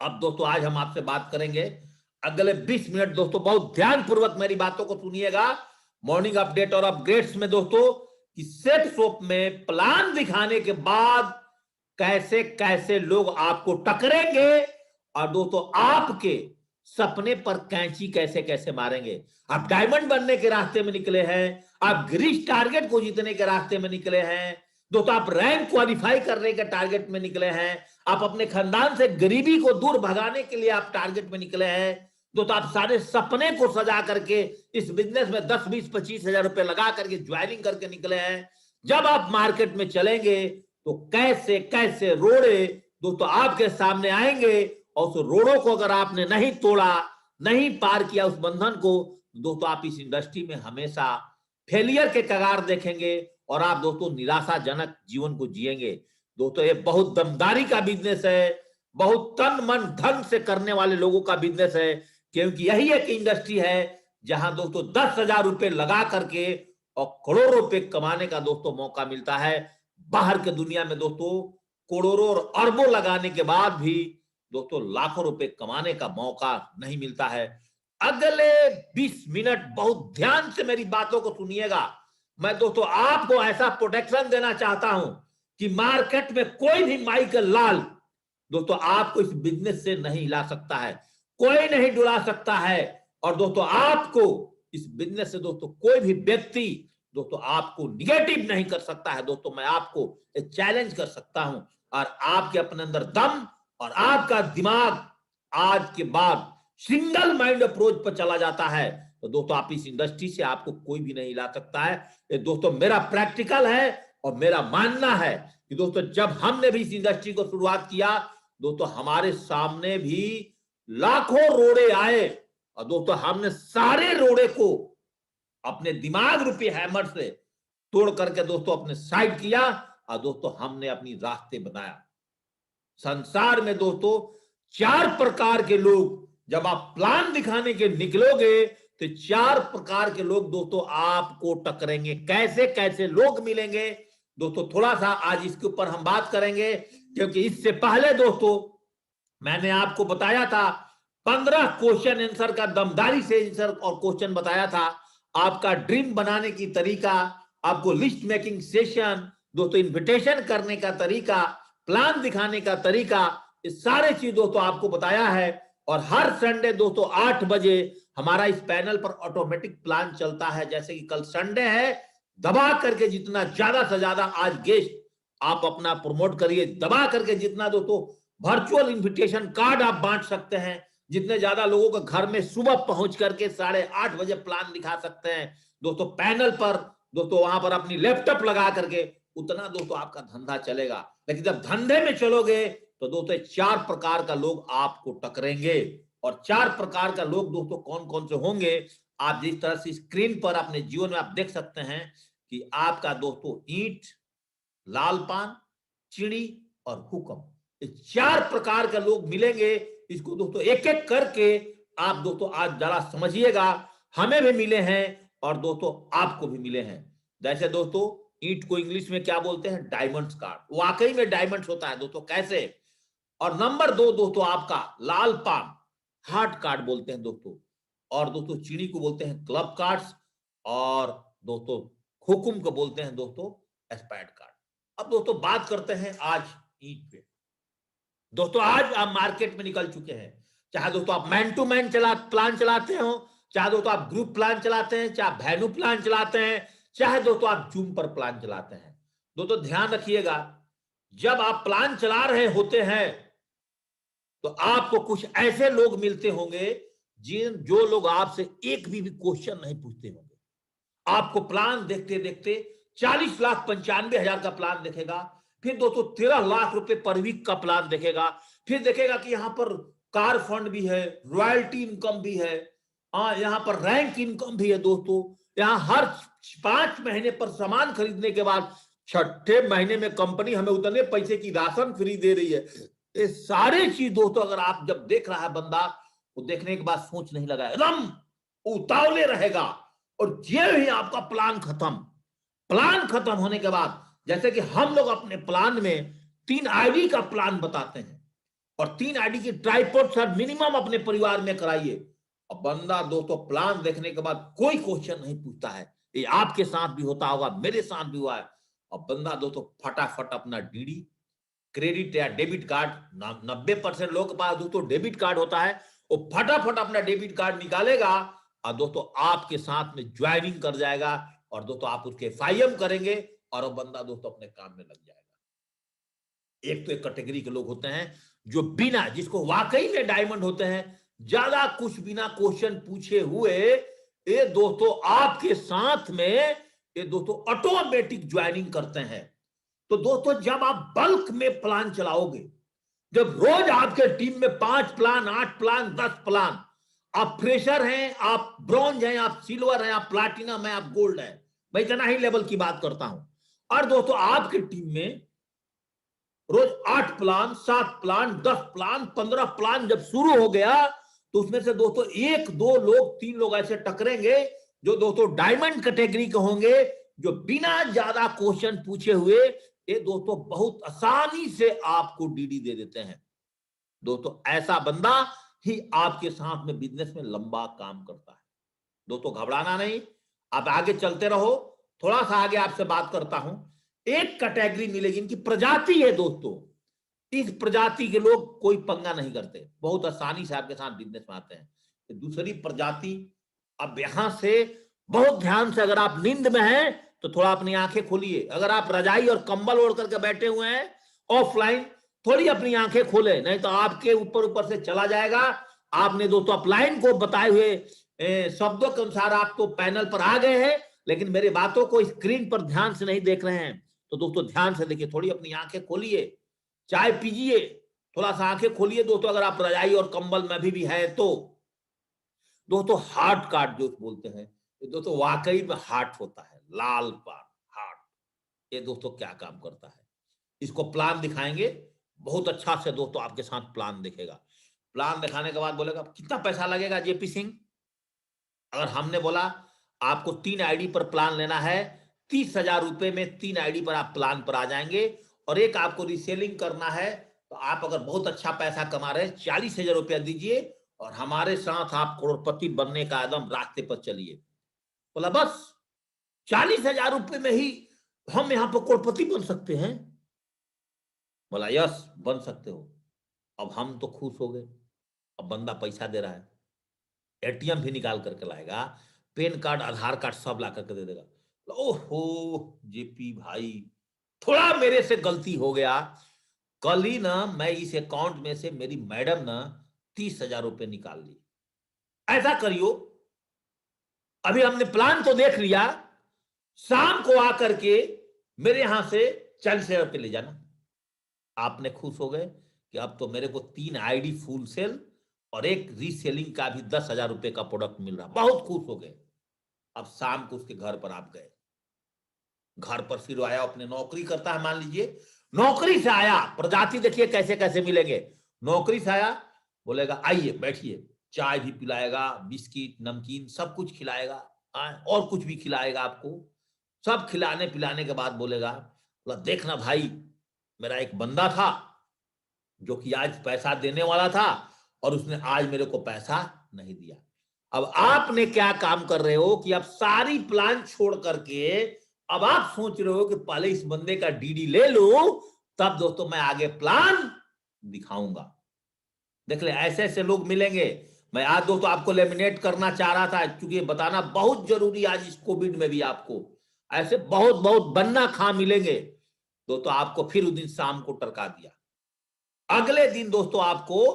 अब दोस्तों आज हम आपसे बात करेंगे अगले 20 मिनट दोस्तों, बहुत ध्यान पूर्वक मेरी बातों को सुनिएगा। मॉर्निंग अपडेट और अपग्रेड्स में दोस्तों कि सेट सोप में प्लान दिखाने के बाद कैसे कैसे लोग आपको टकरेंगे और दोस्तों आपके सपने पर कैंची कैसे कैसे मारेंगे। आप डायमंड बनने के रास्ते में निकले हैं, आप ग्रीश टारगेट को जीतने के रास्ते में निकले हैं दोस्तों, आप रैंक क्वालिफाई करने के टारगेट में निकले हैं, आप अपने खानदान से गरीबी को दूर भगाने के लिए आप टारगेट में निकले हैं दोस्तों, आप सारे सपने को सजा करके इस बिजनेस में 10 20 25 हजार रुपए लगा करके ज्वाइनिंग करके निकले हैं। जब आप मार्केट में चलेंगे तो कैसे कैसे रोड़े दोस्तों आपके सामने आएंगे और उस रोड़ों को अगर आपने नहीं तोड़ा, नहीं पार किया उस बंधन को, दोस्तों आप इस इंडस्ट्री में हमेशा फेलियर के कगार देखेंगे और आप दोस्तों निराशाजनक जीवन को जिएंगे। दोस्तों ये बहुत दमदारी का बिजनेस है, बहुत तन मन धन से करने वाले लोगों का बिजनेस है, क्योंकि यही एक इंडस्ट्री है जहां दोस्तों 10,000 रुपए लगा करके और करोड़ों रुपए कमाने का दोस्तों मौका मिलता है। बाहर के दुनिया में दोस्तों करोड़ों और अरबों लगाने के बाद भी दोस्तों लाखों रुपए कमाने का मौका नहीं मिलता है। अगले 20 मिनट बहुत ध्यान से मेरी बातों को सुनिएगा। मैं दोस्तों आपको ऐसा प्रोटेक्शन देना चाहता हूं कि मार्केट में कोई भी माइकल लाल दोस्तों आपको इस बिजनेस से नहीं हिला सकता है, कोई नहीं डुला सकता है। और दोस्तों आपको इस बिजनेस से दोस्तों कोई भी व्यक्ति दोस्तों आपको निगेटिव नहीं कर सकता है। दोस्तों मैं आपको एक चैलेंज कर सकता हूं और आपके अपने अंदर दम और आपका दिमाग आज के बाद सिंगल माइंड अप्रोच पर चला जाता है तो दोस्तों आप इस इंडस्ट्री से आपको कोई भी नहीं हिला सकता है। ये दोस्तों मेरा प्रैक्टिकल है और मेरा मानना है कि दोस्तों जब हमने भी इस इंडस्ट्री को शुरुआत किया दोस्तों हमारे सामने भी लाखों रोड़े आए और दोस्तों हमने सारे रोड़े को अपने दिमाग रूपी हैमर से तोड़ करके दोस्तों अपने साइड किया और दोस्तों हमने अपनी रास्ते बनाया। संसार में दोस्तों 4 प्रकार के लोग, जब आप प्लान दिखाने के निकलोगे तो 4 प्रकार के लोग दोस्तों आपको टकरेंगे। कैसे कैसे लोग मिलेंगे दोस्तों थोड़ा सा आज इसके ऊपर हम बात करेंगे, क्योंकि इससे पहले दोस्तों मैंने आपको बताया था 15 क्वेश्चन आंसर का दमदारी से आंसर और क्वेश्चन बताया था। आपका ड्रीम बनाने की तरीका, आपको लिस्ट मेकिंग सेशन दोस्तों, इन्विटेशन करने का तरीका, प्लान दिखाने का तरीका, ये सारे चीज दोस्तों आपको बताया है। और हर संडे दोस्तों 8 बजे हमारा इस पैनल पर ऑटोमेटिक प्लान चलता है। जैसे कि कल संडे है, दबा करके जितना ज्यादा से ज्यादा आज गेस्ट आप अपना प्रमोट करिए, दबा करके जितना दोस्तों वर्चुअल इन्विटेशन कार्ड आप बांट सकते हैं, जितने ज्यादा लोगों के घर में सुबह पहुंच करके 8:30 बजे प्लान दिखा सकते हैं दोस्तों पैनल पर, दोस्तों वहां पर अपनी लैपटॉप लगा करके, उतना दोस्तों आपका धंधा चलेगा। लेकिन जब धंधे में चलोगे तो दोस्तों 4 प्रकार का लोग आपको टकरेंगे। और 4 प्रकार का लोग दोस्तों कौन कौन से होंगे, आप जिस तरह से स्क्रीन पर अपने जीवन में आप देख सकते हैं कि आपका दोस्तों ईंट, लाल पान, चिड़ी और हुक्म, ये 4 प्रकार के लोग मिलेंगे। इसको दोस्तों एक एक करके आप दोस्तों आज जरा समझिएगा। हमें भी मिले हैं और दोस्तों आपको भी मिले हैं। जैसे दोस्तों ईंट को इंग्लिश में क्या बोलते हैं, डायमंड्स कार्ड, वाकई में डायमंड्स होता है दोस्तों, कैसे। और नंबर 2 दोस्तों आपका लाल पान, हार्ट कार्ड बोलते हैं दोस्तों। और दोस्तों चिड़ी को बोलते हैं क्लब कार्ड्स और दोस्तों हुकुम को बोलते हैं दोस्तों एस्पायर्ड कार्ड। अब दोस्तों बात करते हैं आज ईंट पे। दोस्तों आज आप मार्केट में निकल चुके हैं, चाहे दोस्तों आप मैन टू मैन प्लान चलाते हो, चाहे दोस्तों आप ग्रुप प्लान चलाते हैं, चाहे वेन्यू प्लान चलाते हैं, चाहे दोस्तों आप जूम पर प्लान चलाते हैं। दोस्तों ध्यान रखिएगा, जब आप प्लान चला रहे होते हैं तो आपको कुछ ऐसे लोग मिलते होंगे जो लोग आपसे एक भी क्वेश्चन नहीं पूछते होंगे। आपको प्लान देखते देखते 40,95,000 का प्लान देखेगा, फिर दोस्तों 13 लाख रुपए पर वीक का प्लान देखेगा, फिर देखेगा कि यहां पर कार फंड भी है, रॉयल्टी इनकम भी है, यहां पर रैंक इनकम भी है दोस्तों, यहां हर 5 महीने पर सामान खरीदने के बाद 6ठे महीने में कंपनी हमें उतने पैसे की राशन फ्री दे रही है। ये सारे चीज दोस्तों अगर आप जब देख रहा है बंदा, वो देखने के बाद सोच नहीं लगा, एकदम उतावले रहेगा। और ये ही आपका प्लान खत्म होने के बाद, जैसे कि हम लोग अपने प्लान में 3 आईडी का प्लान बताते हैं और 3 आईडी की ट्राइपॉड सर मिनिमम अपने परिवार में कराइए। अब बंदा दोस्तों प्लान देखने के बाद कोई क्वेश्चन नहीं पूछता है। ये आपके साथ भी होता होगा, मेरे साथ भी हुआ है। अब बंदा दोस्तों फटाफट अपना डीडी, क्रेडिट या डेबिट कार्ड, 90% लोगों के पास दोस्तों डेबिट कार्ड होता है, वो फटाफट अपना डेबिट कार्ड निकालेगा और दोस्तों आपके साथ में ज्वाइनिंग कर जाएगा और दोस्तों आप उसके FIM करेंगे और वो बंदा दोस्तों अपने काम में लग जाएगा। एक तो एक कैटेगरी के लोग होते हैं जो बिना, जिसको वाकई में डायमंड होते हैं, ज्यादा कुछ बिना क्वेश्चन पूछे हुए ये दोस्तों आपके साथ में ये दोस्तों ऑटोमेटिक ज्वाइनिंग करते हैं। तो दोस्तों जब आप बल्क में प्लान चलाओगे, जब रोज आपके टीम में 5 प्लान, 8 प्लान, 10 प्लान, आप फ्रेशर हैं, आप ब्रॉन्ज हैं, आप सिल्वर हैं, आप प्लैटिनम हैं, आप गोल्ड हैं, मैं इतना ही लेवल की बात करता हूं। और दोस्तों आपकी टीम में रोज 8 प्लान, 7 प्लान, 10 प्लान, 15 प्लान जब शुरू हो गया तो उसमें से दोस्तों 1, 2 लोग, 3 लोग ऐसे टकरेंगे जो दोस्तों डायमंड कैटेगरी के होंगे, जो बिना ज्यादा क्वेश्चन पूछे हुए ये दोस्तों बहुत आसानी से आपको डीडी दे देते हैं। दोस्तों ऐसा बंदा ही आपके साथ में बिजनेस में लंबा काम करता है। दोस्तों घबराना नहीं, आप आगे चलते रहो। थोड़ा सा आगे आपसे बात करता हूं। एक कैटेगरी मिलेगी, इनकी प्रजाति है दोस्तों, इस प्रजाति के लोग कोई पंगा नहीं करते, बहुत आसानी से आपके साथ बिजनेस में आते हैं। दूसरी प्रजाति, अब यहां से बहुत ध्यान से, अगर आप नींद में हैं तो थोड़ा अपनी आंखें खोलिए। अगर आप रजाई और कंबल ओढ़ करके बैठे हुए हैं ऑफलाइन, थोड़ी अपनी आंखें खोले, नहीं तो आपके ऊपर से चला जाएगा। आपने दोस्तों अपलाइन को बताए हुए शब्दों के अनुसार आप तो पैनल पर आ गए हैं, लेकिन मेरी बातों को स्क्रीन पर ध्यान से नहीं देख रहे हैं। तो दोस्तों ध्यान से देखिए, थोड़ी अपनी आंखें खोलिए, चाय पीजिए, थोड़ा सा आंखें खोलिए दोस्तों, अगर आप रजाई और कंबल में भी है तो। दोस्तों हार्ट कार्ड जो बोलते हैं, दोस्तों वाकई में हार्ट होता है, लाल पार हार्ट। ये दोस्तों क्या काम करता है, इसको प्लान दिखाएंगे, बहुत अच्छा से दोस्तों आपके साथ प्लान दिखेगा। प्लान दिखाने के बाद बोलेगा कितना पैसा लगेगा जेपी सिंह। अगर हमने बोला आपको 3 आईडी पर प्लान लेना है, 30,000 रुपए में 3 आईडी पर आप प्लान पर आ जाएंगे, और एक आपको रीसेलिंग करना है, तो आप अगर बहुत अच्छा पैसा कमा रहे हैं 40,000 रुपया दीजिए और हमारे साथ आप करोड़पति बनने का एकदम रास्ते पर चलिए। बोला बस 40,000 रुपए में ही हम यहां पर करोड़पति बन सकते हैं। बोला यस बन सकते हो। अब हम तो खुश हो गए, अब बंदा पैसा दे रहा है, एटीएम भी निकाल करके लाएगा, पैन कार्ड, आधार कार्ड सब ला करके दे देगा। ओहो जेपी भाई, थोड़ा मेरे से गलती हो गया, कल ही ना मैं इस अकाउंट में से मेरी मैडम ना 30,000 रुपए निकाल ली। ऐसा करियो, अभी हमने प्लान तो देख लिया, शाम को आकर के मेरे यहां से 40,000 रुपए ले जाना। आपने खुश हो गए कि अब तो मेरे को 3 आईडी फुल सेल और एक रीसेलिंग का भी 10,000 रुपए का प्रोडक्ट मिल रहा, बहुत खुश हो गए। अब शाम को उसके घर पर आप गए, घर पर फिर आया, अपने नौकरी करता है, मान लीजिए नौकरी से आया, प्रजाति देखिए कैसे कैसे मिलेंगे। नौकरी से आया, बोलेगा आइए बैठिए, चाय भी पिलाएगा, बिस्किट नमकीन सब कुछ खिलाएगा, और कुछ भी खिलाएगा आपको। सब खिलाने पिलाने के बाद बोलेगा देखना भाई, मेरा एक बंदा था जो कि आज पैसा देने वाला था और उसने आज मेरे को पैसा नहीं दिया। अब आपने क्या काम कर रहे हो कि अब सारी प्लान छोड़ करके अब आप सोच रहे हो कि पहले इस बंदे का डीडी ले लो, तब दोस्तों मैं आगे प्लान दिखाऊंगा। देख ले ऐसे ऐसे लोग मिलेंगे। मैं आज दोस्तों आपको लेमिनेट करना चाह रहा था, क्योंकि बताना बहुत जरूरी आज इस कोविड में भी आपको ऐसे बहुत बहुत बन्ना खा मिलेंगे। दोस्तों आपको फिर उस दिन शाम को टरका दिया, अगले दिन दोस्तों आपको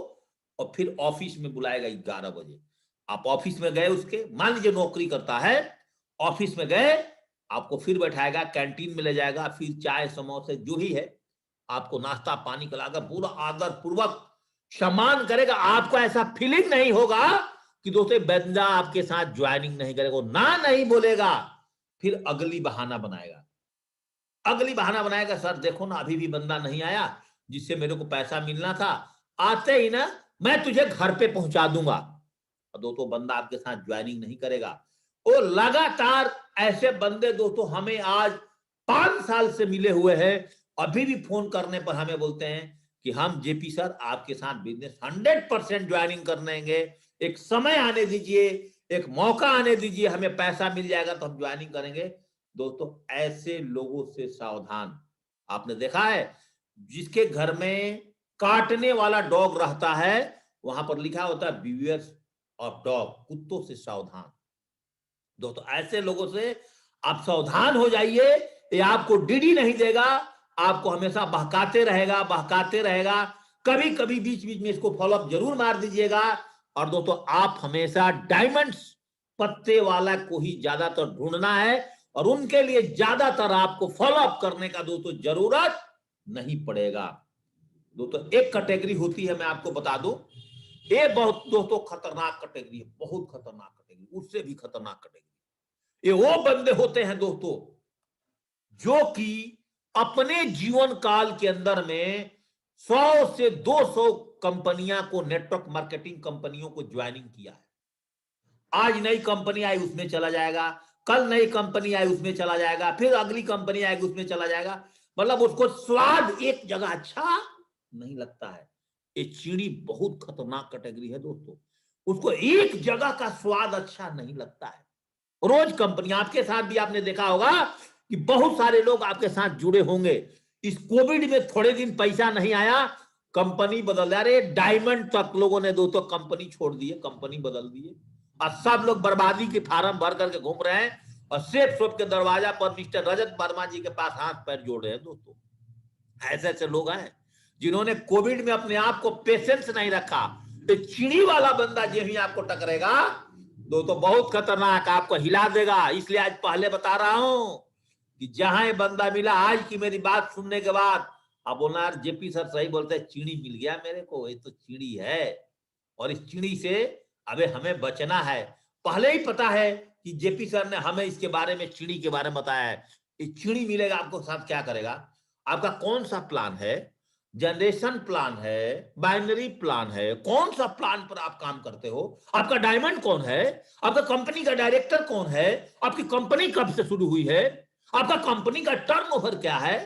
और फिर ऑफिस में बुलाएगा 11 बजे। आप ऑफिस में गए, उसके मान लीजिए नौकरी करता है, ऑफिस में गए, आपको फिर बैठाएगा, कैंटीन में ले जाएगा, फिर चाय समोसे जो भी है आपको नाश्ता पानी खिलाकर पूरा आदर पूर्वक सम्मान करेगा। आपको ऐसा फीलिंग नहीं होगा कि दोस्तों बंदा आपके साथ ज्वाइनिंग नहीं करेगा, ना नहीं बोलेगा। फिर अगली बहाना बनाएगा, अगली बहाना बनाएगा, सर देखो ना अभी भी बंदा नहीं आया जिससे मेरे को पैसा मिलना था, आते ही ना मैं तुझे घर पे पहुंचा दूंगा। दोस्तों बंदा आपके साथ ज्वाइनिंग नहीं करेगा। वो लगातार ऐसे बंदे दोस्तों हमें आज 5 साल से मिले हुए हैं, अभी भी फोन करने पर हमें बोलते हैं कि हम जेपी सर आपके साथ बिजनेस 100% ज्वाइनिंग कर लेंगे, एक समय आने दीजिए, एक मौका आने दीजिए, हमें पैसा मिल जाएगा तो हम ज्वाइनिंग करेंगे। दोस्तों ऐसे लोगों से सावधान। आपने देखा है जिसके घर में काटने वाला डॉग रहता है वहां पर लिखा होता है बिवियर्स ऑफ डॉग, कुत्तों से सावधान। दोस्तों ऐसे लोगों से आप सावधान हो जाइए, ये आपको डीडी नहीं देगा, आपको हमेशा बहकाते रहेगा, बहकाते रहेगा। कभी कभी बीच बीच में इसको फॉलोअप जरूर मार दीजिएगा। और दोस्तों आप हमेशा डायमंड्स पत्ते वाला को ही ज्यादातर ढूंढना है, और उनके लिए ज्यादातर आपको फॉलोअप करने का दोस्तों जरूरत नहीं पड़ेगा। दोस्तों एक कैटेगरी होती है, मैं आपको बता दूं, ये बहुत दोस्तों खतरनाक कैटेगरी है, बहुत खतरनाक कैटेगरी, उससे भी खतरनाक कैटेगरी। ये वो बंदे होते हैं दोस्तों जो कि अपने जीवन काल के अंदर में 100 से 200 कंपनियां को, नेटवर्क मार्केटिंग कंपनियों को ज्वाइनिंग किया है। आज नई कंपनी आई उसमें चला जाएगा, कल नई कंपनी आई उसमें चला जाएगा, फिर अगली कंपनी आएगी उसमें चला जाएगा। मतलब उसको स्वाद एक जगह अच्छा नहीं लगता है। ये चीड़ी बहुत खतरनाक कैटेगरी है दोस्तों, उसको एक जगह का स्वाद अच्छा नहीं लगता है। रोज कंपनी, आपके साथ भी आपने देखा होगा कि बहुत सारे लोग आपके साथ जुड़े होंगे। इस कोविड में थोड़े दिन पैसा नहीं आया, कंपनी बदल दिया। अरे डायमंड तक लोगों ने दोस्तों कंपनी छोड़ दी है, कंपनी बदल दी है, और सब लोग बर्बादी के फार्म भर करके घूम रहे हैं, और सेफ शॉप के दरवाजा पर मिस्टर रजत वर्मा जी के पास हाथ पैर जोड़ रहे हैं। दोस्तों ऐसे ऐसे लोग हैं जिन्होंने कोविड में अपने आप को पेशेंस नहीं रखा। तो चीनी वाला बंदा जो ही आपको टकरेगा दोस्तों बहुत खतरनाक, आपको हिला देगा। इसलिए आज पहले बता रहा हूं कि जहां ये बंदा मिला, आज की मेरी बात सुनने के बाद आप बोलना यार जेपी सर सही बोलते हैं, चीनी मिल गया मेरे को, ये तो चीनी है, और इस चीनी से अबे हमें बचना है। पहले ही पता है कि जेपी सर ने हमें इसके बारे में, चीनी के बारे में बताया है। ये चीनी मिलेगा आपको साथ क्या करेगा, आपका कौन सा प्लान है, जनरेशन प्लान है, बाइनरी प्लान है, कौन सा प्लान पर आप काम करते हो, आपका डायमंड कौन है, आपका कंपनी का डायरेक्टर कौन है, आपकी कंपनी कब से शुरू हुई है, आपका कंपनी का टर्नओवर क्या है,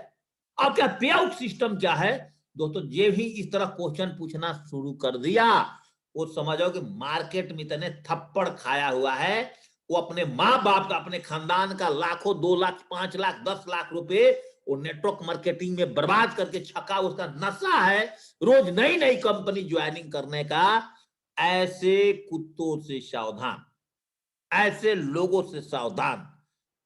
आपका पे आउट सिस्टम क्या है। दोस्तों जे भी इस तरह क्वेश्चन पूछना शुरू कर दिया, वो समझो कि मार्केट में इतने थप्पड़ खाया हुआ है, वो अपने माँ बाप का, अपने खानदान का लाखों, 2 लाख, 5 लाख, 10 लाख रुपए वो नेटवर्क मार्केटिंग में बर्बाद करके छका, उसका नशा है रोज नई नई कंपनी ज्वाइनिंग करने का। ऐसे कुत्तों से सावधान, ऐसे लोगों से सावधान।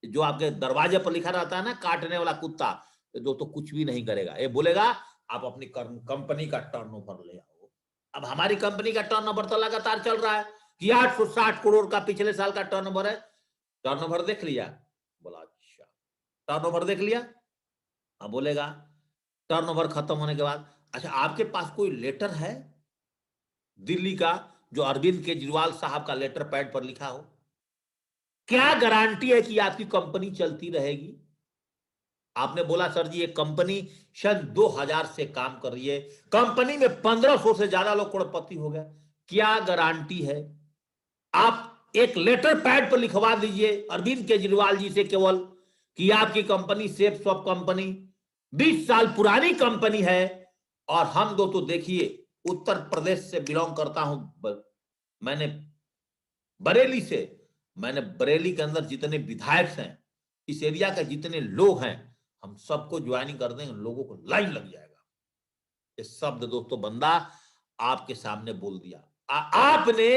जो आपके दरवाजे पर लिखा रहता है ना काटने वाला कुत्ता, दोस्तों कुछ भी नहीं करेगा। ये बोलेगा आप अपनी कंपनी का टर्नओवर ले आओ। अब हमारी कंपनी का टर्नओवर तो लगातार चल रहा है कि 860 करोड़ का पिछले साल का टर्नओवर है। टर्नओवर देख लिया, बोला अच्छा टर्नओवर देख लिया। अब बोलेगा टर्नओवर खत्म होने के बाद, अच्छा आपके पास कोई लेटर है दिल्ली का जो अरविंद केजरीवाल साहब का लेटर पैड पर लिखा हो, क्या गारंटी है कि आपकी कंपनी चलती रहेगी। आपने बोला सर जी ये कंपनी सन 2000 से काम कर रही है, कंपनी में 1500 से ज्यादा लोग करोड़पति हो गए, क्या गारंटी है। आप एक लेटर पैड पर लिखवा दीजिए अरविंद केजरीवाल जी से केवल कि आपकी कंपनी सेफ शॉप कंपनी 20 साल पुरानी कंपनी है। और हम दोस्तों देखिए उत्तर प्रदेश से बिलोंग करता हूं मैंने, बरेली से, मैंने बरेली के अंदर जितने विधायक हैं, इस एरिया के जितने लोग हैं, हम सबको ज्वाइनिंग कर देंगे, लोगों को लाइन लग जाएगा। ये शब्द दोस्तों बंदा आपके सामने बोल दिया। आपने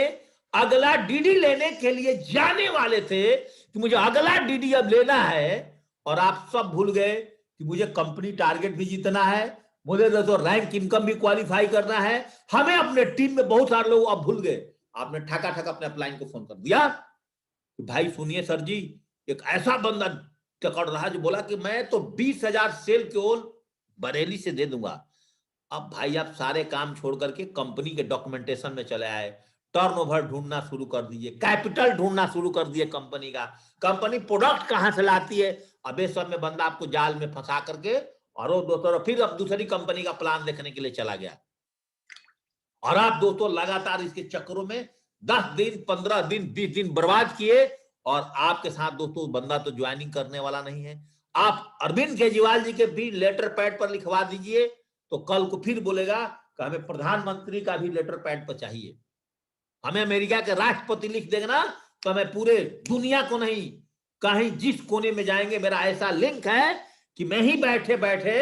अगला डीडी लेने के लिए जाने वाले थे कि मुझे अगला डीडी अब लेना है, और आप सब भूल गए कि मुझे कंपनी टारगेट भी जीतना है, मुझे दोस्तों रैंक इनकम भी क्वालिफाई करना है, हमें अपने टीम में बहुत सारे लोग अब भूल गए। आपने ठका ठका अपने अपलाइन को फोन कर दिया कि भाई सुनिए सर जी, एक ऐसा बंदा टकड़ रहा जो बोला कि मैं तो 20,000 सेल केवल बरेली से दे दूंगा। अब भाई आप सारे काम छोड़ करके कंपनी के डॉक्यूमेंटेशन में चले आए, टर्नओवर ढूंढना शुरू कर दीजिए, कैपिटल ढूंढना शुरू कर दिए कंपनी का, कंपनी प्रोडक्ट कहां से लाती है। अबे सब में बंदा आपको जाल में फंसा करके और वो दोस्तों फिर अब दूसरी कंपनी का प्लान देखने के लिए चला गया, और आप दोस्तों लगातार इसके चक्करों में 10 दिन, 15 दिन, 20 दिन बर्बाद किए, और आपके साथ दोस्तों बंदा तो ज्वाइनिंग करने वाला नहीं है। आप अरविंद केजरीवाल जी के भी लेटर पैड पर लिखवा दीजिए तो कल को फिर बोलेगा कि हमें प्रधानमंत्री का भी लेटर पैड पर चाहिए, हमें अमेरिका के राष्ट्रपति लिख देगा ना, तो हमें पूरे दुनिया को नहीं, कहीं जिस कोने में जाएंगे मेरा ऐसा लिंक है कि मैं ही बैठे बैठे,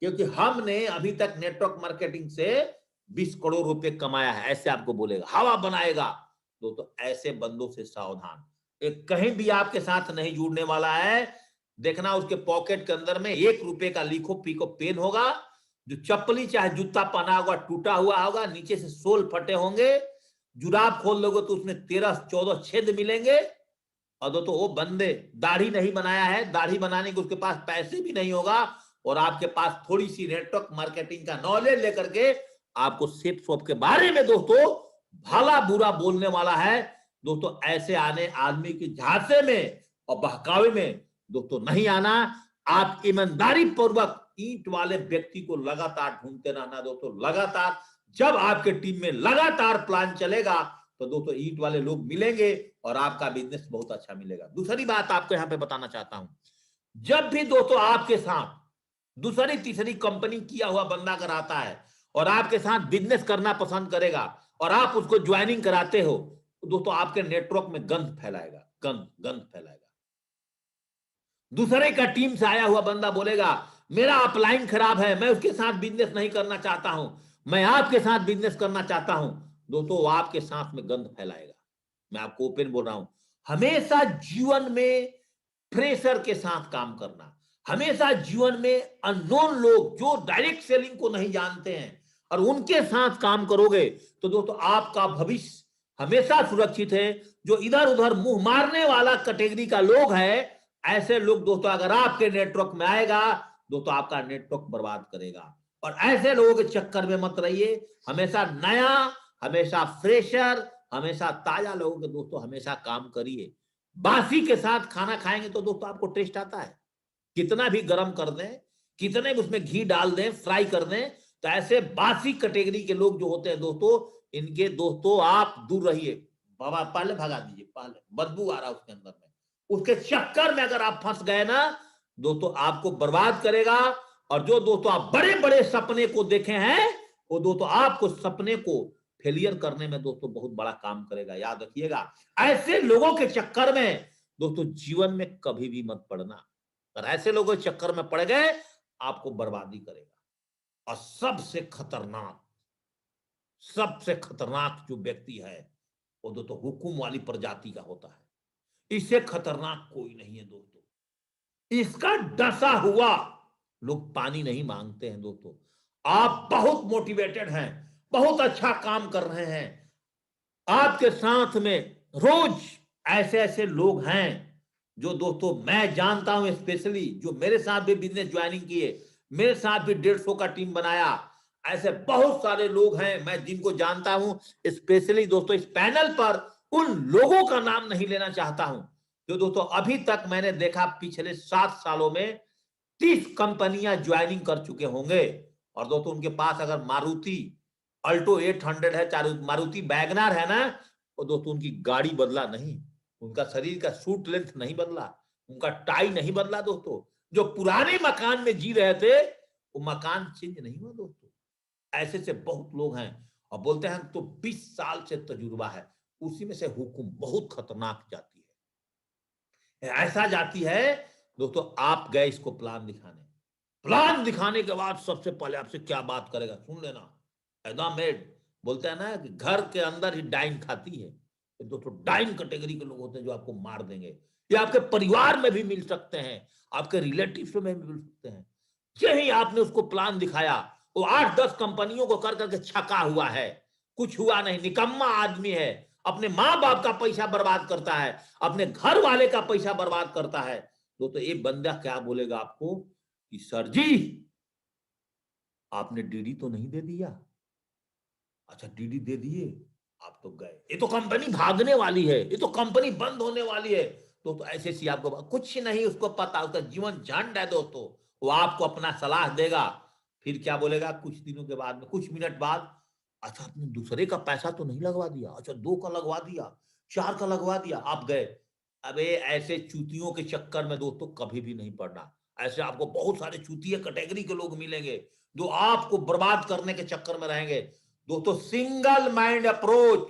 क्योंकि हमने अभी तक नेटवर्क मार्केटिंग से 20 करोड़ रुपए कमाया है, ऐसे आपको बोलेगा, हवा बनाएगा। तो ऐसे बंदों से सावधान, एक कहीं भी आपके साथ नहीं जुड़ने वाला है। देखना उसके पॉकेट के अंदर में 1 रुपए का लिखो पीको पेन होगा, जो चप्पली चाहे जूता पहना होगा टूटा हुआ होगा, नीचे से सोल फटे होंगे, जुराब खोल लोगे तो उसमें 13-14 छेद मिलेंगे। और दोस्तों वो बंदे दाढ़ी नहीं बनाया है, दाढ़ी बनाने के उसके पास पैसे भी नहीं होगा, और आपके पास थोड़ी सी नेटवर्क मार्केटिंग का नॉलेज लेकर के आपको सेट शॉप के बारे में दोस्तों भला बुरा बोलने वाला है। दोस्तों ऐसे आने आदमी की झांसे में और बहकावे में दोस्तों नहीं आना। आप ईमानदारी पूर्वक ईंट वाले व्यक्ति को लगातार ढूंढते रहना दोस्तों, लगातार। जब आपके टीम में लगातार प्लान चलेगा तो दोस्तों ईंट वाले लोग मिलेंगे और आपका बिजनेस बहुत अच्छा मिलेगा। दूसरी बात आपको यहां पे बताना चाहता हूं, जब भी दोस्तों आपके साथ दूसरी तीसरी कंपनी किया हुआ बंदा अगर आता है और आपके साथ बिजनेस करना पसंद करेगा और आप उसको ज्वाइनिंग कराते हो, तो दोस्तों आपके नेटवर्क में गंध फैलाएगा, गंध फैलाएगा। दूसरे का टीम से आया हुआ बंदा बोलेगा मेरा अपलाइन खराब है, मैं उसके साथ बिजनेस नहीं करना चाहता हूं, मैं आपके साथ बिजनेस करना चाहता हूं। दोस्तों वो आपके साथ में गंध फैलाएगा। मैं आपको ओपन बोल रहा हूं, हमेशा जीवन में प्रेशर के साथ काम करना, हमेशा जीवन में अननोन लोग जो डायरेक्ट सेलिंग को नहीं जानते हैं और उनके साथ काम करोगे तो दोस्तों आपका भविष्य हमेशा सुरक्षित है। जो इधर उधर मुंह मारने वाला कैटेगरी का लोग है, ऐसे लोग दोस्तों अगर आपके नेटवर्क में आएगा दोस्तों आपका नेटवर्क बर्बाद करेगा। और ऐसे लोगों के चक्कर में मत रहिए, हमेशा नया, हमेशा फ्रेशर, हमेशा ताजा लोगों के दोस्तों हमेशा काम करिए। बासी के साथ खाना खाएंगे तो दोस्तों आपको टेस्ट आता है, कितना भी गर्म कर दें, कितने भी उसमें घी डाल दें, फ्राई कर दें, तो ऐसे बासी कैटेगरी के लोग जो होते हैं दोस्तों, इनके दोस्तों आप दूर रहिए। बाबा पहले भगा दीजिए, पहले बदबू आ रहा है उसके अंदर में, उसके चक्कर में अगर आप फंस गए ना दोस्तों आपको बर्बाद करेगा। और जो दोस्तों आप बड़े बड़े सपने को देखे हैं वो दोस्तों आपको सपने को फेलियर करने में दोस्तों बहुत बड़ा काम करेगा, याद रखिएगा। ऐसे लोगों के चक्कर में दोस्तों जीवन में कभी भी मत पड़ना, अगर ऐसे लोगों के चक्कर में पड़ गए आपको बर्बादी करेगा। और सबसे खतरनाक जो व्यक्ति है वो दोस्तों हुकुम वाली प्रजाति का होता है, इससे खतरनाक कोई नहीं है दोस्तों। इसका डसा हुआ लोग पानी नहीं मांगते हैं दोस्तों। आप बहुत मोटिवेटेड हैं, बहुत अच्छा काम कर रहे हैं, आपके साथ में रोज ऐसे ऐसे लोग हैं जो दोस्तों मैं जानता हूं, स्पेशली जो मेरे साथ भी बिजनेस ज्वाइनिंग किए, मेरे साथ भी 150 का टीम बनाया, ऐसे बहुत सारे लोग हैं मैं जिनको जानता हूं। स्पेशली दोस्तों इस पैनल पर उन लोगों का नाम नहीं लेना चाहता हूं जो दोस्तों अभी तक मैंने देखा पिछले 7 सालों में 30 कंपनियां ज्वाइनिंग कर चुके होंगे। और दोस्तों उनके पास अगर मारुति अल्टो 800 है, चाहे मारुति वैगनर है ना, और दोस्तों उनकी गाड़ी बदला नहीं, उनका शरीर का सूट लेंथ नहीं बदला, उनका टाई नहीं बदला दोस्तों, जो पुराने मकान में जी रहे थे वो मकान चेंज नहीं हुआ दोस्तों। ऐसे से बहुत लोग हैं और बोलते हैं तो 20 साल से तजुर्बा है, उसी में से हुकुम बहुत खतरनाक जाती है। ऐसा जाती है दोस्तों, आप गए इसको प्लान दिखाने, प्लान दिखाने के बाद सबसे पहले आपसे क्या बात करेगा सुन लेना, एकदम मेड बोलते हैं ना कि घर के अंदर ही डाइन खाती है, तो दोस्तों डाइन कैटेगरी के लोग होते हैं जो आपको मार देंगे। ये आपके परिवार में भी मिल सकते हैं, आपके रिलेटिव्स में भी मिल सकते हैं। यही आपने उसको प्लान दिखाया, वो 8-10 कंपनियों को कर करके छका हुआ है, कुछ हुआ नहीं, निकम्मा आदमी है, अपने माँ बाप का पैसा बर्बाद करता है, अपने घर वाले का पैसा बर्बाद करता है। तो ये बंदा क्या बोलेगा आपको कि सर जी आपने डीडी तो नहीं दे दिया, अच्छा डीडी दे दिए, आप तो गए, ये तो कंपनी भागने वाली है, ये तो कंपनी बंद होने वाली है। तो ऐसे सी आपको कुछ नहीं उसको पता, उसका जीवन झंड है दोस्तों, वो आपको अपना सलाह देगा, फिर क्या बोलेगा कुछ दिनों के बाद में, कुछ मिनट बाद, अच्छा आपने दूसरे का पैसा तो नहीं लगवा दिया, अच्छा 2 का लगवा दिया, 4 का लगवा दिया, आप गए। अबे ऐसे चूतियों के चक्कर में दोस्तों कभी भी नहीं पड़ना। ऐसे आपको बहुत सारे चूतिया कैटेगरी के लोग मिलेंगे जो आपको बर्बाद करने के चक्कर में रहेंगे। दोस्तों सिंगल माइंड अप्रोच,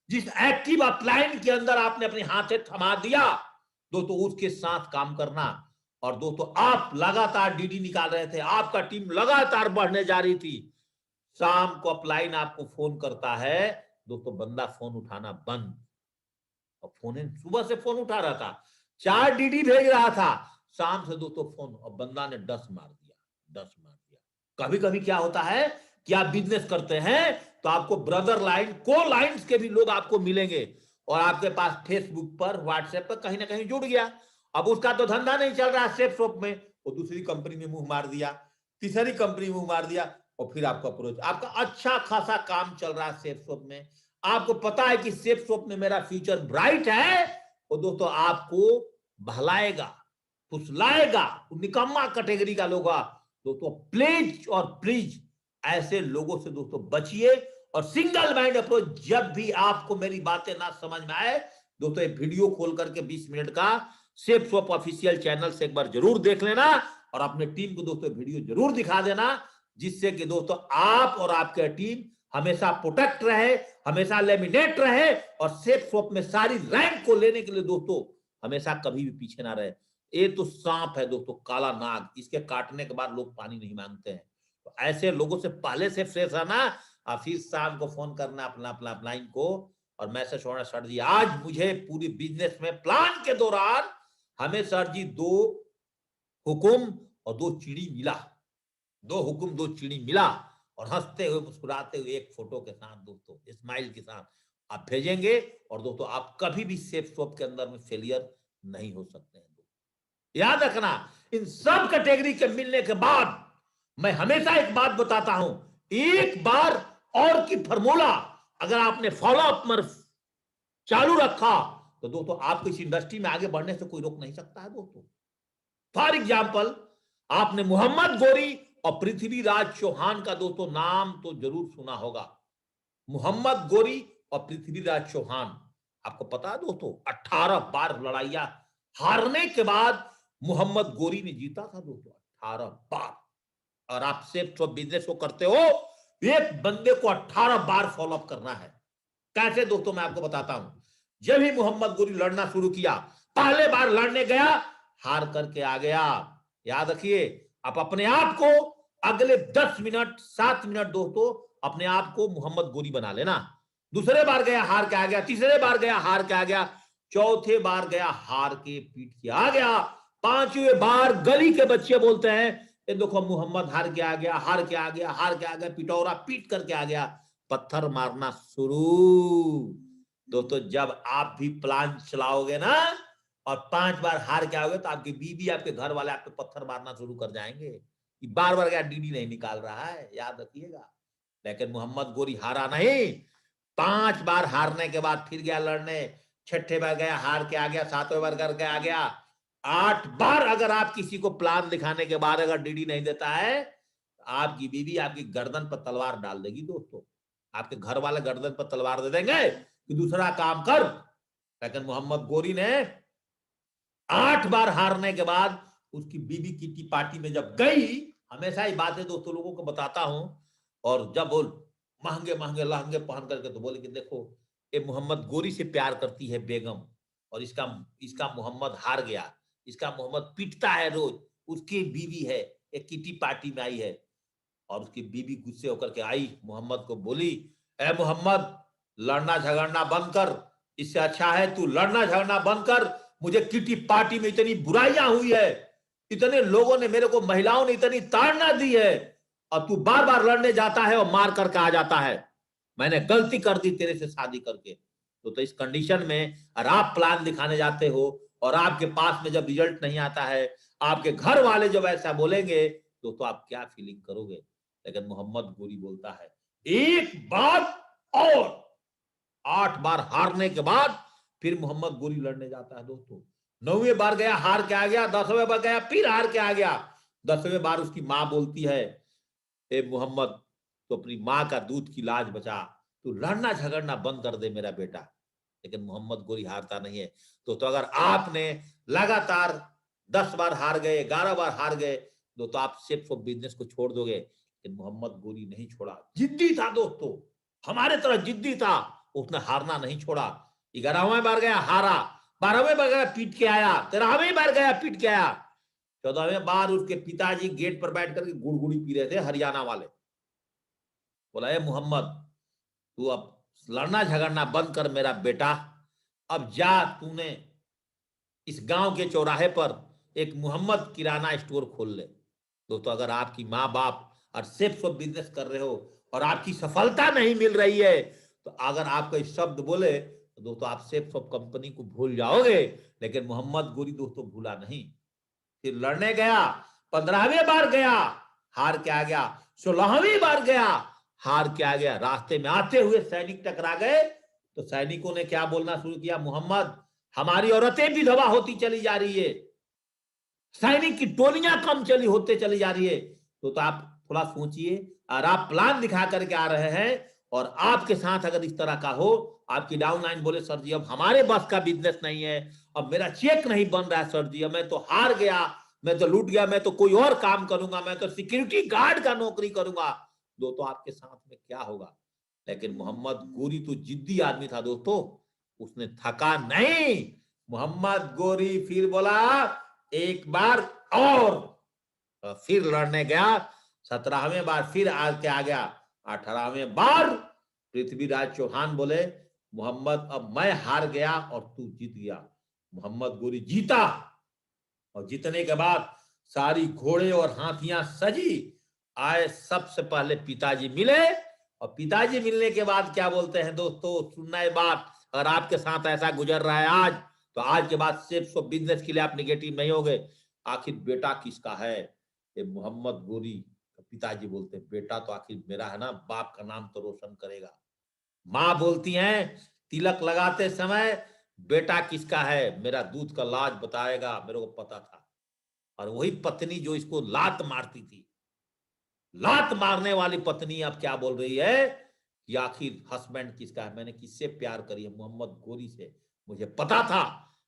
जिस एक्टिव अपलाइन के अंदर आपने अपने हाथे थमा दिया दोस्तों, उसके साथ काम करना। और दोस्तों आप लगातार डीडी निकाल रहे थे, आपका टीम लगातार बढ़ने जा रही थी, शाम को अपलाइन आपको फोन करता है दोस्तों, बंदा फोन उठाना बंद। और फोन सुबह से फोन उठा रहा था, 4 डीडी भेज रहा था, शाम से दोस्तों फोन, और बंदा ने 10 मार दिया, 10 मार दिया। कभी कभी क्या होता है कि आप बिजनेस करते हैं तो आपको ब्रदर लाइन, को लाइन्स के भी लोग आपको मिलेंगे, और आपके पास फेसबुक पर, व्हाट्सएप पर कहीं ना कहीं जुड़ गया। अब उसका तो धंधा नहीं चल रहा सेफ शॉप में, वो दूसरी कंपनी में मुंह मार दिया, तीसरी कंपनी में मुंह मार दिया, और फिर आपका अप्रोच, आपका अच्छा खासा काम चल रहा है सेफ शॉप में, आपको पता है कि सेफ शॉप में मेरा फ्यूचर ब्राइट है, और दोस्तों आपको बहलाएगा, फुसलाएगा, निकम्मा कैटेगरी का लोग। दोस्तों प्लीज और प्लीज ऐसे लोगों से दोस्तों बचिए। और सिंगल माइंड अप्रोच, जब भी आपको मेरी बातें ना समझ में आए दोस्तों, एक वीडियो खोल करके 20 मिनट का सेफ शॉप ऑफिशियल चैनल से एक बार जरूर देख लेना, और अपने टीम को दोस्तों वीडियो जरूर दिखा देना, जिससे कि दोस्तों आप और आपके टीम हमेशा प्रोटेक्ट रहे, हमेशा लेमिनेट रहे, और सेफ शॉप में सारी रैंक को लेने के लिए दोस्तों हमेशा कभी भी पीछे ना रहे। ये तो सांप है दोस्तों, काला नाग, इसके काटने के बाद लोग पानी नहीं मांगते हैं। तो ऐसे लोगों से पहले से फ्रेश रहना, और फिर शाम को फोन करना अपना अपना अपलाइन को, और मैसेज छोड़ना, सर जी आज मुझे पूरी बिजनेस में प्लान के दौरान हमें सर जी 2 हुकुम और 2 चिड़ी मिला, 2 हुकुम 2 चिड़ी मिला, और हंसते हुए मुस्कुराते हुए एक फोटो के साथ दोस्तों, स्माइल के साथ आप भेजेंगे, और दोस्तों आप कभी भी सेफ शॉप के अंदर में फेलियर नहीं हो सकते हैं। याद रखना, इन सब कैटेगरी के मिलने के बाद मैं हमेशा एक बात बताता हूं, एक बार और की फॉर्मूला अगर आपने फॉलो अप में चालू रखा तो दोस्तों आपको इस इंडस्ट्री में आगे बढ़ने से कोई रोक नहीं सकता है दोस्तों। फॉर एग्जाम्पल, आपने मोहम्मद गौरी और पृथ्वीराज चौहान का दोस्तों नाम तो जरूर सुना होगा। मोहम्मद गौरी और पृथ्वीराज चौहान, आपको पता है दोस्तों 18 बार लड़ाइयां हारने के बाद मोहम्मद गौरी ने जीता था दोस्तों, 18 बार। और आप सेफ शॉप बिजनेस को करते हो, एक बंदे को 18 बार फॉलो अप करना है। कैसे दोस्तों मैं आपको बताता हूं। जब ही मोहम्मद गौरी लड़ना शुरू किया, पहले बार लड़ने गया, हार करके आ गया। याद रखिए, आप अपने आप को अगले 10 मिनट 7 मिनट दोस्तों अपने आप को मोहम्मद गौरी बना लेना। दूसरे बार गया हार के आ गया, तीसरे बार गया हार के आ गया, चौथे बार गया हार के पीट के आ गया, 5वें बार गली के बच्चे बोलते हैं ये देखो मोहम्मद हार के आ गया, हार के आ गया, हार के आ गया, पिटौरा पीट करके आ गया, पत्थर मारना शुरू। दोस्तों जब आप भी प्लान चलाओगे ना और 5 बार हार के आओगे, तो आपकी बीवी आपके घर वाले आप पे पत्थर मारना शुरू कर जाएंगे। बार बार क्या डीडी नहीं निकाल रहा है, याद रखिएगा। लेकिन मोहम्मद गौरी हारा नहीं, 5 बार हारने के बाद फिर गया लड़ने, 6ठे बार गया हार के आ गया, 7वें बार करके आ गया, 8 बार अगर आप किसी को प्लान दिखाने के बाद अगर डीडी नहीं देता है, आपकी बीवी आपकी गर्दन पर तलवार डाल देगी दोस्तों। आपके घर वाले गर्दन पर तलवार दे देंगे कि दूसरा काम कर। लेकिन मोहम्मद गौरी ने 8 बार हारने के बाद उसकी बीवी किटी पार्टी में जब गई, हमेशा ही बातें दोस्तों लोगों को बताता हूं, और जब वो महंगे महंगे लहंगे पहन करके, तो बोले कि देखो ये मोहम्मद गौरी से प्यार करती है बेगम, और इसका इसका मोहम्मद हार गया, इसका मोहम्मद पीटता है रोज, उसकी बीवी है, एक किटी पार्टी में आई है। और उसकी बीवी गुस्से होकर के आई, मोहम्मद को बोली, ए मोहम्मद लड़ना झगड़ना बंद कर, इससे अच्छा है तू लड़ना झगड़ना बंद कर। मुझे किटी पार्टी में इतनी बुराइयां हुई है, इतने लोगों ने मेरे को, महिलाओं ने इतनी ताड़ना दी है, और तू बार बार लड़ने जाता है और मार करके आ जाता है। मैंने गलती कर दी तेरे से शादी करके। तो इस कंडीशन में अगर आप प्लान दिखाने जाते हो और आपके पास में जब रिजल्ट नहीं आता है, आपके घर वाले जब ऐसा बोलेंगे, तो आप क्या फीलिंग करोगे। लेकिन मोहम्मद गौरी बोलता है एक बात और, 8 बार हारने के बाद फिर मोहम्मद गौरी लड़ने जाता है दोस्तों। 9वें बार गया हार के आ गया, 10वें बार गया फिर हार के आ गया। 10वें बार उसकी मां बोलती है, ए मोहम्मद तो अपनी मां का दूध की लाज बचा, तू लड़ना झगड़ना बंद कर दे मेरा बेटा। लेकिन मोहम्मद गौरी हारता नहीं है। तो अगर आपने लगातार 10 बार हार गए, 11 बार हार गए, तो आप सिर्फ बिजनेस को छोड़ दोगे। लेकिन मोहम्मद गोरी नहीं छोड़ा, जिद्दी था दोस्तों, हमारे तरह जिद्दी था, उसने हारना नहीं छोड़ा। 11वें बार गया हारा, 12वें बार गया पीट के आया, 13वें बार गया पीट के आया, 14वें बार उसके पिताजी गेट पर बैठ करके गुड़गुड़ी पी रहे थे, हरियाणा वाले। बोला ए मोहम्मद, तू अब लड़ना झगड़ना बंद कर मेरा बेटा, अब जा, तूने इस गांव के चौराहे पर एक मोहम्मद किराना स्टोर खोल ले। दोस्तों अगर आपकी माँ बाप और सेफ सब बिजनेस कर रहे हो और आपकी सफलता नहीं मिल रही है, तो अगर आप कोई शब्द बोले तो दोस्तों आप सेफ सब कंपनी को भूल जाओगे, लेकिन मोहम्मद गोरी दोस्तों भूला नहीं। फिर लड़ने गया, 15वें बार गया, हार के आ गया, 16वीं बार गया, हार के आ गया। रास्ते में आते हुए सैनिक टकरा गए, तो सैनिकों ने क्या बोलना शुरू किया, मोहम्मद हमारी औरतें विधवा होती चली जा रही है, सैनिक की टोलियां कम चली होते चली जा रही है। तो आप थोड़ा सोचिए, और आप प्लान दिखा करके आ रहे हैं और आपके साथ अगर इस तरह का हो, आपकी डाउनलाइन बोले सर जी अब हमारे बस का बिजनेस नहीं है, अब मेरा चेक नहीं बन रहा है सर जी, अब मैं तो हार गया, मैं तो लूट गया, मैं तो कोई और काम करूंगा, मैं तो सिक्योरिटी गार्ड का नौकरी करूंगा, दोस्तों आपके साथ में क्या होगा। लेकिन मोहम्मद गोरी तो जिद्दी आदमी था दोस्तों, उसने थका नहीं। मोहम्मद गोरी फिर बोला एक बार और फिर लड़ने गया, 17वें बार फिर आके आ गया, 18वें बार पृथ्वीराज चौहान बोले मोहम्मद अब मैं हार गया और तू जीत गया। मोहम्मद गोरी जीता, और जीतने के बाद सारी घोड़े और हाथियां सजी आए, सबसे पहले पिताजी मिले, और पिताजी मिलने के बाद क्या बोलते हैं दोस्तों, सुनना है बात, अगर आपके साथ ऐसा गुजर रहा है आज, तो आज के बाद सिर्फ बिजनेस के लिए आप निगेटिव नहीं होगे। आखिर बेटा किसका है, ये मोहम्मद गोरी पिताजी बोलते हैं बेटा तो आखिर मेरा है ना, बाप का नाम तो रोशन करेगा। माँ बोलती हैं तिलक लगाते समय बेटा किसका है, मेरा दूध का लाज बताएगा, मेरे को पता था। और वही पत्नी जो इसको लात मारती थी, लात मारने वाली पत्नी अब क्या बोल रही है कि आखिर हस्बैंड किसका है, मैंने किससे प्यार करी है, मोहम्मद गोरी से, मुझे पता था।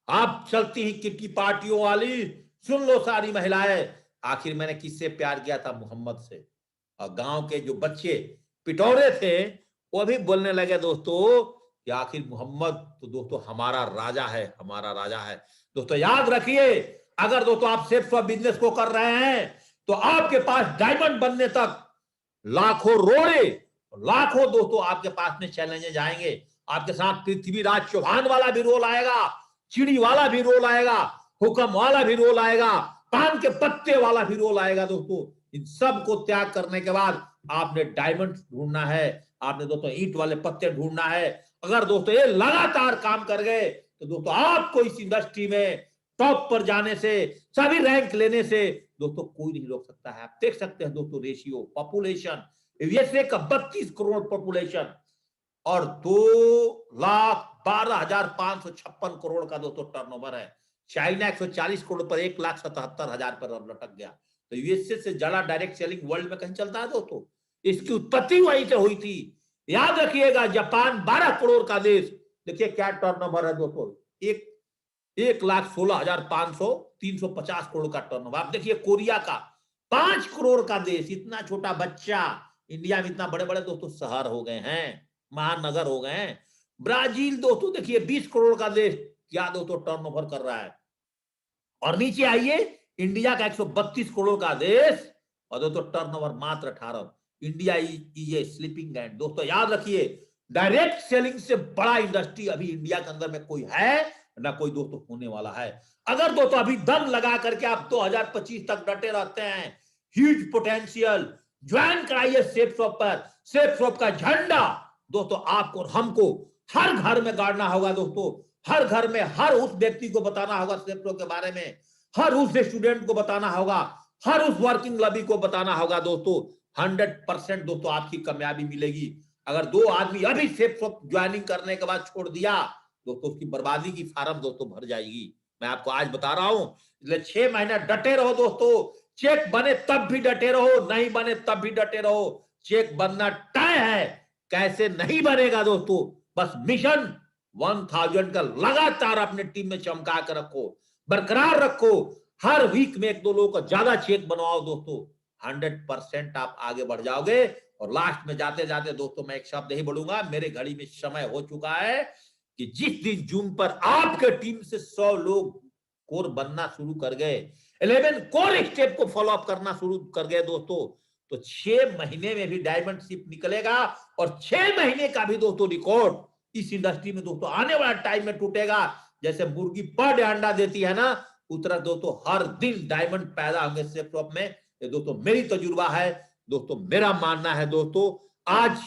आप चलती ही किटकी पार्टियों वाली, सुन लो सारी महिलाएं, आखिर मैंने किससे प्यार किया था, मोहम्मद से। और गांव के जो बच्चे पिटौरे थे वो भी बोलने लगे दोस्तों कि आखिर मोहम्मद तो दोस्तों हमारा राजा है, हमारा राजा है। दोस्तों याद रखिए, अगर दोस्तों आप सेफ बिजनेस को कर रहे हैं तो आपके पास डायमंड बनने तक लाखों रोड़े, लाखों दोस्तों आपके पास में चैलेंजेस आएंगे। आपके साथ पृथ्वीराज चौहान वाला भी रोल आएगा, चिड़ी वाला भी रोल आएगा, हुक्म वाला भी रोल आएगा, पान के पत्ते वाला भी रोल आएगा। दोस्तों इन सब को त्याग करने के बाद आपने डायमंड ढूंढना है, आपने दोस्तों ईंट वाले पत्ते ढूंढना है। अगर दोस्तों ये लगातार काम कर गए तो दोस्तों आपको इस इंडस्ट्री में टॉप पर जाने से, सभी रैंक लेने से दोस्तों कोई नहीं रोक सकता है। आप देख सकते हैं दोस्तों रेशियो, पॉपुलेशन, यूएसए का 32 करोड़ पॉपुलेशन और 2,12,556 करोड़ का दोस्तों टर्नओवर है। चाइना 140 करोड़ पर 1,77,000 पर लटक गया। तो यूएसए से ज्यादा डायरेक्ट सेलिंग वर्ल्ड में कहीं चलता है दोस्तों, इसकी उत्पत्ति वहीं से हुई थी। याद रखिएगा, जापान 12 करोड़ का देश, देखिए क्या टर्नओवर है दोस्तों, 1,16,500, 350 करोड़ का टर्नओवर। आप देखिए कोरिया का 5 करोड़ का देश, इतना छोटा बच्चा, इंडिया में इतना बड़े बड़े दोस्तों शहर हो गए हैं, महानगर हो गए हैं। ब्राजील दोस्तों देखिए 20 करोड़ का देश, क्या दोस्तों टर्नओवर कर रहा है। और नीचे आइए, इंडिया का 132 करोड़ का देश और दोस्तों टर्नओवर मात्र 18। India is a sleeping and. दोस्तों याद रखिए, डायरेक्ट सेलिंग से बड़ा इंडस्ट्री अभी इंडिया के अंदर में कोई है ना कोई दोस्तों होने वाला है। अगर दोस्तों अभी दम लगा करके आप 2025 तक डटे रहते हैं, ह्यूज पोटेंशियल, ज्वाइन कराइए सेफ शॉप पर। सेफ शॉप का झंडा दोस्तों आपको और हमको हर घर में गाड़ना होगा दोस्तों, हर घर में हर उस व्यक्ति को बताना होगा सेफ शॉप के बारे में, हर उस स्टूडेंट को बताना होगा, हर उस वर्किंग लॉबी को बताना होगा दोस्तों। 100% दोस्तों आपकी कामयाबी मिलेगी। अगर 2 आदमी अभी सेफ शॉप ज्वाइनिंग करने के बाद छोड़ दिया दोस्तों, उसकी बर्बादी की फार्म दोस्तों भर जाएगी। मैं आपको आज बता रहा हूं, इसलिए 6 महीने डटे रहो दोस्तों। चेक बने तब भी डटे रहो, नहीं बने तब भी डटे रहो। चेक बनना तय है, कैसे नहीं बनेगा दोस्तों, बस मिशन 1000 का लगातार अपने टीम में चमका कर रखो, बरकरार रखो। हर वीक में 1-2 लोगों का ज्यादा चेक बनवाओ दोस्तों, 100% आप आगे बढ़ जाओगे। और लास्ट में जाते जाते दोस्तों मैं एक शब्द ही बोलूंगा, मेरे घड़ी में समय हो चुका है कि जिस दिन जूम पर आपके टीम से 100 लोग कोर बनना शुरू कर गए, 11 कोर स्टेप को फॉलो अप करना शुरू कर गए दोस्तों, तो 6 महीने में भी डायमंड शिप निकलेगा। और 6 महीने का भी दोस्तों रिकॉर्ड इस इंडस्ट्री में दोस्तों आने वाला टाइम में टूटेगा। जैसे मुर्गी पर डे अंडा देती है ना, उतना दोस्तों हर दिन डायमंड पैदा होंगे सेफ शॉप में। ये दोस्तों मेरी तजुर्बा है दोस्तों, मेरा मानना है दोस्तों। आज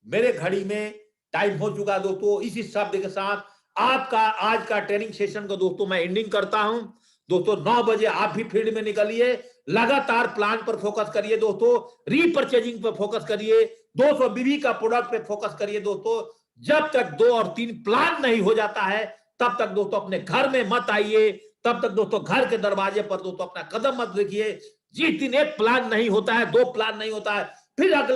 मेरे घड़ी में टाइम हो चुका दोस्तों। इसी शब्द के साथ आपका आज का ट्रेनिंग सेशन को दोस्तों मैं एंडिंग करता हूं। दोस्तों 9 बजे आप भी फील्ड में निकलिए, लगातार प्लान पर फोकस करिए दोस्तों, रीपरचेजिंग पर फोकस करिए, 200 बीबी का प्रोडक्ट पे फोकस करिए दोस्तों। जब तक 2 और 3 प्लान नहीं हो जाता है तब तक दोस्तों अपने घर में मत आइए, तब तक दोस्तों घर के दरवाजे पर दोस्तों अपना कदम मत रखिए। जिस दिन एक प्लान नहीं होता है, 2 प्लान नहीं होता है, फिर अगले